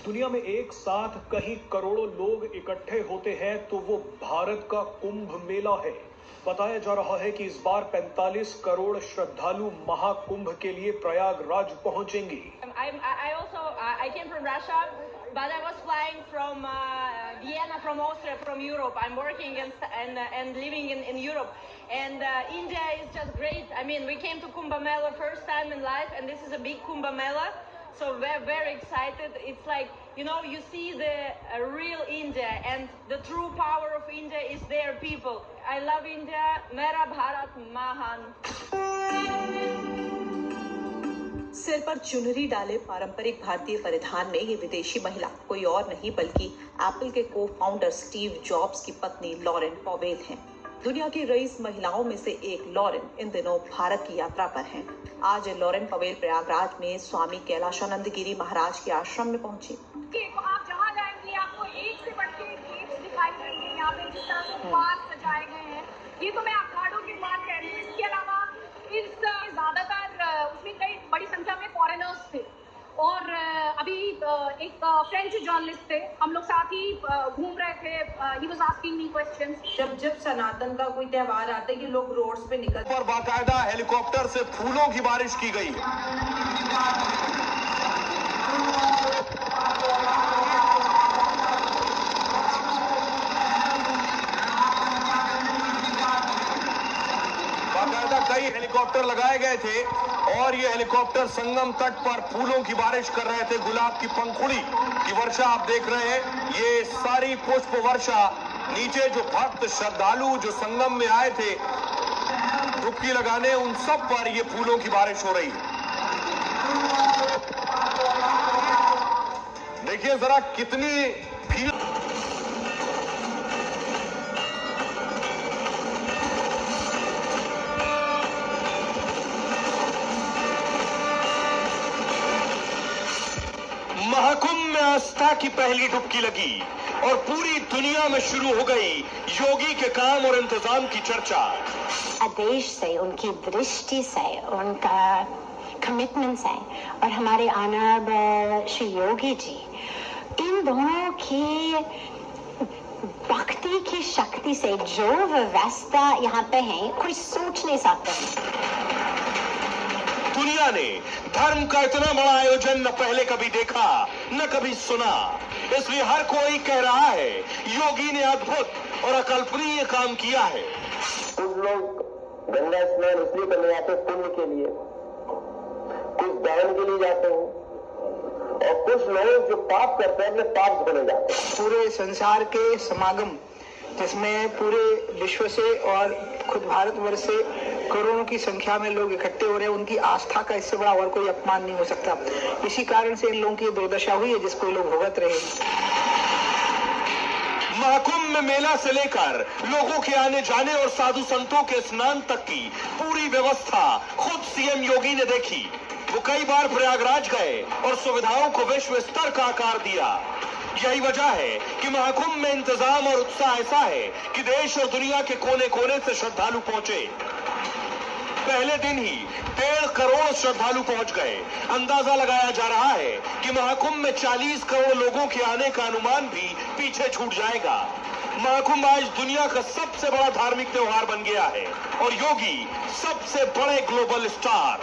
दुनिया में एक साथ कहीं करोड़ों लोग इकट्ठे होते हैं तो वो भारत का कुंभ मेला है। बताया जा रहा है कि इस बार 45 करोड़ श्रद्धालु महाकुंभ के लिए प्रयागराज पहुंचेंगे। I came from Russia, but I was flying from Vienna, from Austria, from Europe. I'm working and living in Europe. And India is just great. I mean, we came to Kumbh Mela first time in life, and this is a big Kumbh Mela. So we're very excited. It's like, you see the real India, and the true power of India is their people. I love India. Mera Bharat Mahan. सिर पर चुनरी डाले पारंपरिक भारतीय परिधान में ये विदेशी महिला कोई और नहीं बल्कि एप्पल के को फाउंडर स्टीव जॉब्स की पत्नी लॉरेन पॉवेल हैं। दुनिया की रईस महिलाओं में से एक लॉरेन इन दिनों भारत की यात्रा पर हैं। आज लॉरेन पॉवेल प्रयागराज में स्वामी कैलाशानंद गिरी महाराज के आश्रम में पहुंची। आप जहाँ जाएंगे आपको एक से बढ़ के गेट्स दिखाई देंगे। यहाँ पे जिस तरह से पार्क सजाए गए हैं, ये तो मैं अखाड़ों की बात कह रही हूँ। इसके अलावा ज्यादातर उसमें कई बड़ी संख्या में फॉरेनर्स थे और अभी एक फ्रेंच जर्नलिस्ट थे, हम लोग साथ ही घूम रहे थे। He was asking me questions. जब सनातन का कोई त्योहार आता है कि लोग रोड्स पे निकलते पर बाकायदा हेलीकॉप्टर से फूलों की बारिश की गई बाकायदा कई हेलीकॉप्टर लगाए गए थे और ये हेलीकॉप्टर संगम तट पर फूलों की बारिश कर रहे थे। गुलाब की पंखुड़ी की वर्षा आप देख रहे हैं। ये सारी पुष्प वर्षा नीचे जो भक्त श्रद्धालु जो संगम में आए थे डुबकी लगाने, उन सब पर ये फूलों की बारिश हो रही है। देखिए जरा कितनी भीड़। महाकुंभ में आस्था की पहली डुबकी लगी और पूरी दुनिया में शुरू हो गई योगी के काम और इंतजाम की चर्चा। आदेश से, उनकी दृष्टि से, उनका कमिटमेंट से और हमारे आनर्ड श्री योगी जी, इन दोनों की भक्ति की शक्ति से जो व्यवस्था यहाँ पे है कोई सोच नहीं सकता। दुनिया ने धर्म का इतना बड़ा आयोजन न पहले कभी देखा न कभी सुना, इसलिए हर कोई कह रहा है योगी ने अद्भुत और अकल्पनीय काम किया है। कुछ लोग गंगा स्नान इसलिए करने जाते हैं पुण्य के लिए, कुछ दान के लिए जाते हैं और कुछ लोग जो पाप करते हैं अपने पाप धोने जाते हैं। पूरे संसार के समागम जिसमें पूरे विश्व से और खुद भारतवर्ष से करोड़ों की संख्या में लोग इकट्ठे हो रहे हैं, उनकी आस्था का इससे बड़ा और कोई अपमान नहीं हो सकता। इसी कारण से इन लोगों की दुर्दशा हुई है जिसको लोग भुगत रहे हैं। महाकुंभ में मेला से लेकर लोगों के आने जाने और साधु संतों के स्नान तक की पूरी व्यवस्था खुद सीएम योगी ने देखी। वो कई बार प्रयागराज गए और सुविधाओं को विश्व स्तर का आकार दिया। यही वजह है कि महाकुंभ में इंतजाम और उत्साह ऐसा है कि देश और दुनिया के कोने कोने से श्रद्धालु पहुंचे। पहले दिन ही 1.5 करोड़ श्रद्धालु पहुंच गए। अंदाजा लगाया जा रहा है कि महाकुंभ में 40 करोड़ लोगों के आने का अनुमान भी पीछे छूट जाएगा। महाकुंभ आज दुनिया का सबसे बड़ा धार्मिक त्योहार बन गया है और योगी सबसे बड़े ग्लोबल स्टार।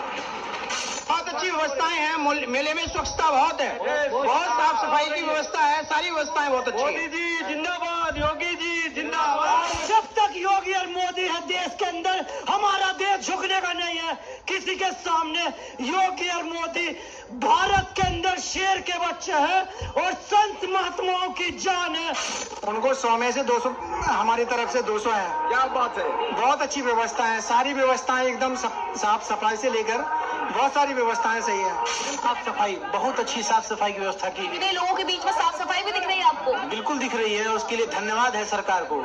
बहुत अच्छी व्यवस्थाएं हैं, मेले में स्वच्छता बहुत है, बहुत साफ सफाई की व्यवस्था है, सारी व्यवस्थाएं बहुत अच्छी हैं। मोदी जी जिंदाबाद, योगी जी जिंदाबाद। जब तक योगी और मोदी है देश के अंदर, हमारा देश झुकने का नहीं है किसी के सामने। योगी और मोदी भारत के अंदर शेर के बच्चे हैं और संत महात्माओं की जान है। उनको 100 में से 200 हमारी तरफ से 200 है। क्या बात है, बहुत अच्छी व्यवस्था है, सारी व्यवस्थाएं एकदम साफ सफाई से लेकर बहुत सारी व्यवस्थाएं सही है। साफ सफाई, बहुत अच्छी साफ सफाई की व्यवस्था की गई। लोगों के बीच में साफ सफाई भी दिख रही है आपको? बिल्कुल दिख रही है, उसके लिए धन्यवाद है सरकार को,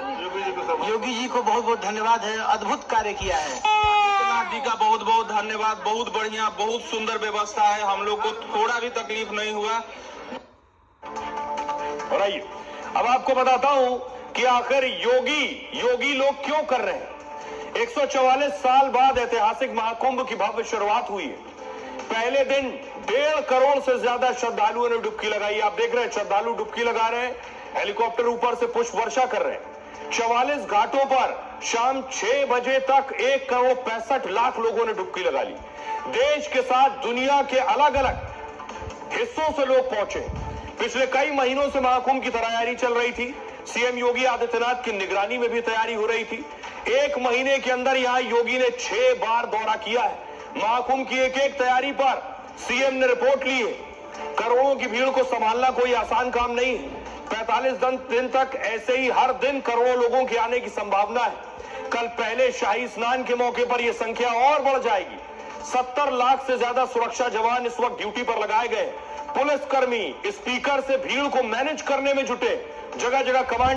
योगी जी को बहुत बहुत धन्यवाद है, अद्भुत कार्य किया है। आदित्यनाथ जी का बहुत बहुत धन्यवाद। बहुत बढ़िया, बहुत सुंदर व्यवस्था है, हम लोग को थोड़ा भी तकलीफ नहीं हुआ। और आइए अब आपको बताता हूं कि आखिर योगी लोग क्यों कर रहे हैं। 144 साल बाद ऐतिहासिक महाकुंभ की भव्य शुरुआत हुई है। पहले दिन 1.5 करोड़ से ज्यादा श्रद्धालुओं ने डुबकी लगाई। आप देख रहे हैं श्रद्धालु डुबकी लगा रहे हैं, हेलीकॉप्टर ऊपर से पुष्प वर्षा कर रहे हैं। 44 घाटों पर शाम 6 बजे तक 1 करोड़ 65 लाख लोगों ने डुबकी लगा ली। देश के साथ दुनिया के अलग अलग हिस्सों से लोग पहुंचे। पिछले कई महीनों से महाकुंभ की तैयारी चल रही थी। सीएम योगी आदित्यनाथ की निगरानी में भी तैयारी हो रही थी। 1 महीने के अंदर यहां योगी ने 6 बार दौरा किया है। महाकुंभ की एक एक तैयारी पर सीएम ने रिपोर्ट ली है। करोड़ों की भीड़ को संभालना कोई आसान काम नहीं है। 45 दिन तक ऐसे ही हर दिन करोड़ों लोगों के आने की संभावना है। कल पहले शाही स्नान के मौके पर यह संख्या और बढ़ जाएगी। 70 लाख से ज्यादा सुरक्षा जवान इस वक्त ड्यूटी पर लगाए गए। पुलिसकर्मी स्पीकर से भीड़ को मैनेज करने में जुटे। जगह जगह कमांड